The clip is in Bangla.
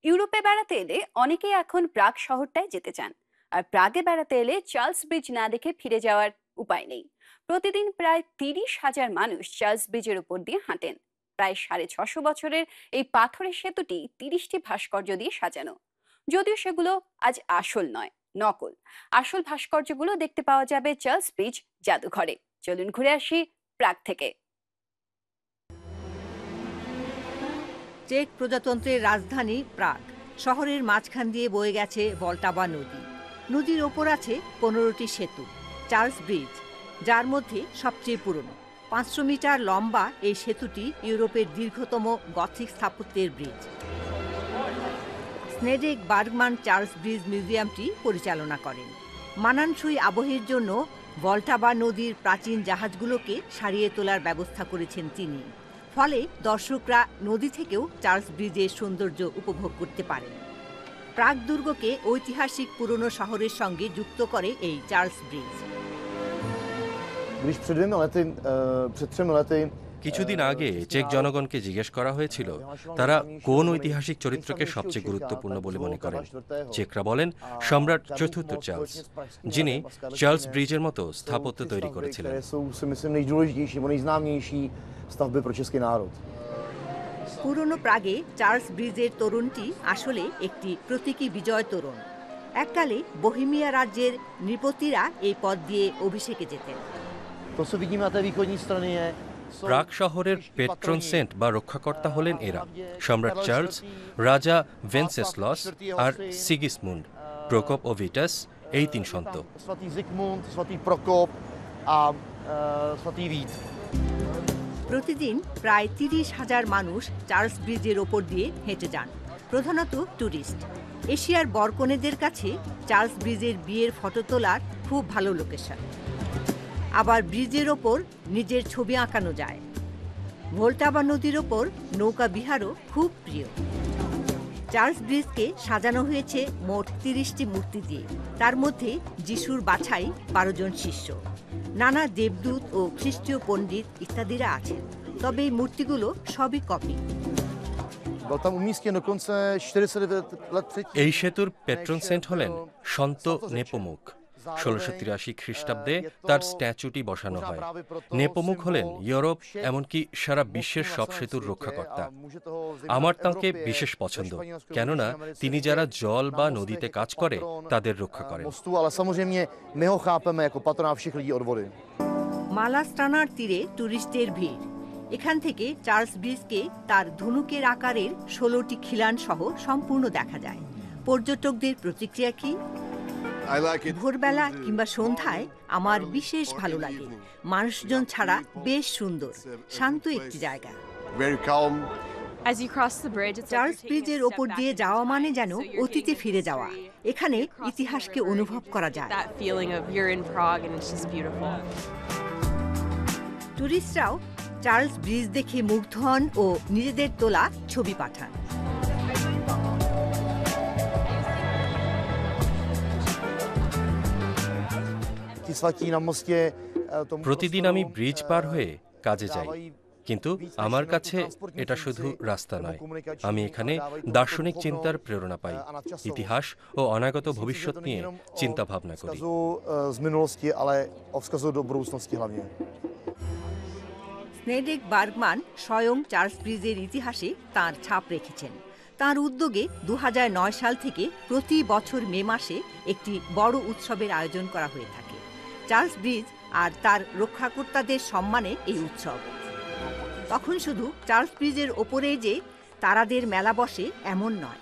ইউরোপে বেড়াতে এলে অনেকেই এখন প্রাগ শহরটায় যেতে চান। আর প্রাগে বেড়াতে এলে চার্লস ব্রিজ না দেখে ফিরে যাওয়ার উপায় নেই। প্রতিদিন প্রায় 30,000 মানুষ চার্লস ব্রিজের উপর দিয়ে হাঁটেন। প্রায় 650 বছরের এই পাথরের সেতুটি 30টি ভাস্কর্য দিয়ে সাজানো। যদিও সেগুলো আজ আসল নয়, নকল। আসল ভাস্কর্যগুলো দেখতে পাওয়া যাবে চার্লস ব্রিজ জাদুঘরে। চলুন ঘুরে আসি প্রাগ থেকে। চেক প্রজাতন্ত্রের রাজধানী প্রাগ শহরের মাঝখান দিয়ে বয়ে গেছে ভলটাভা নদী। নদীর ওপর আছে 15টি সেতু, চার্লস ব্রিজ যার মধ্যে সবচেয়ে পুরনো। 500 মিটার লম্বা এই সেতুটি ইউরোপের দীর্ঘতম গথিক স্থাপত্যের ব্রিজ। স্নেডেক বার্গমান চার্লস ব্রিজ মিউজিয়ামটি পরিচালনা করেন। মানানসই আবহের জন্য ভলটাভা নদীর প্রাচীন জাহাজগুলোকে সারিয়ে তোলার ব্যবস্থা করেছেন তিনি। ফলে দর্শকরা নদী থেকেও চার্লস ব্রিজের সৌন্দর্য উপভোগ করতে পারেন। প্রাগ দুর্গকে ঐতিহাসিক পুরনো শহরের সঙ্গে যুক্ত করে এই চার্লস ব্রিজ। কিছুদিন আগে চেক জনগণকে জিজ্ঞেস করা হয়েছিল তারা কোন ঐতিহাসিক চরিত্রকে সবচেয়ে গুরুত্বপূর্ণ বলে মনে করেন। চেকরা বলেন সম্রাট চতুর্থ চার্লস, যিনি চার্লস ব্রিজের মতো স্থাপত্য তৈরি করেছিলেন। পুরনো প্রাগে চার্লস ব্রিজের তোরণটি আসলে একটি প্রতীকী বিজয় তোরণ। এককালে বোহেমিয়া রাজ্যের নৃপতিরা এই পথ দিয়ে অভিষেকে যেতেন। প্রাগ শহরের পেট্রন সেন্ট বা রক্ষাকর্তা হলেন এরা: সম্রাট চার্লস, রাজা ভেনসেসলস আর সিগিসমুন্ড, প্রকোপ ও ভিটাস, এই তিন সন্ত। প্রতিদিন প্রায় 30,000 মানুষ চার্লস ব্রিজের ওপর দিয়ে হেঁটে যান, প্রধানত ট্যুরিস্ট। এশিয়ার বরকনেদের কাছে চার্লস ব্রিজের বিয়ের ফটো তোলার খুব ভালো লোকেশন। আবার ব্রিজের ওপর নিজের ছবি আঁকানো যায়। ভলটাভা নদীর ওপর নৌকা বিহারও খুব প্রিয়। চার্লস ব্রিজকে সাজানো হয়েছে মোট 30টি মূর্তি দিয়ে। তার মধ্যে যিশুর বাছাই 12 জন শিষ্য, নানা দেবদূত ও খ্রিস্টীয় পণ্ডিত ইত্যাদিরা আছেন। তবে এই মূর্তিগুলো সবই কপি। এই সেতুর পেট্রন সেন্ট হলেন সন্ত নেপোমুখ। 1683 খ্রিস্টাব্দে তার স্ট্যাচুটি বসানো হয়। নেপোমুখ হলেন ইউরোপ, এমনকি সারা বিশ্বের সব সেতুর রক্ষাকর্তা। আমার তাঁকে বিশেষ পছন্দ, কেননা তিনি যারা জল বা নদীতে কাজ করে তাদের রক্ষা করেন। মালা স্ট্রানার তীরে ট্যুরিস্টের ভিড়। এখান থেকে চার্লস ব্রিজকে তার ধনুকের আকারের 16টি খিলান সহ সম্পূর্ণ দেখা যায়। পর্যটকদের প্রতিক্রিয়া কি? ভোরবেলা কিংবা সন্ধ্যায় আমার বিশেষ ভালো লাগে। মানুষজন ছাড়া বেশ সুন্দর, শান্ত একটি জায়গা। চার্লস ব্রিজের ওপর দিয়ে যাওয়া মানে যেন অতীতে ফিরে যাওয়া। এখানে ইতিহাসকে অনুভব করা যায়। টুরিস্টরাও চার্লস ব্রিজ দেখে মুগ্ধ হন ও নিজেদের তোলা ছবি পাঠান। প্রতিদিন আমি ব্রিজ পার হয়ে কাজে যাই, কিন্তু আমার কাছে এটা শুধু রাস্তা নয়। আমি এখানে দার্শনিক চিন্তার প্রেরণা পাই, ইতিহাস ও অনাগত ভবিষ্যৎ নিয়ে চিন্তা ভাবনা করি। স্নেডেক বার্গমান স্বয়ং চার্লস ব্রিজের ইতিহাসে তাঁর ছাপ রেখেছেন। তাঁর উদ্যোগে 2009 সাল থেকে প্রতি বছর মে মাসে একটি বড় উৎসবের আয়োজন করা হয়ে থাকে। চার্লস ব্রিজ আর তার রক্ষাকর্তাদের সম্মানে এই উৎসব। তখন শুধু চার্লস ব্রিজের ওপরে যে তারাদের মেলা বসে এমন নয়।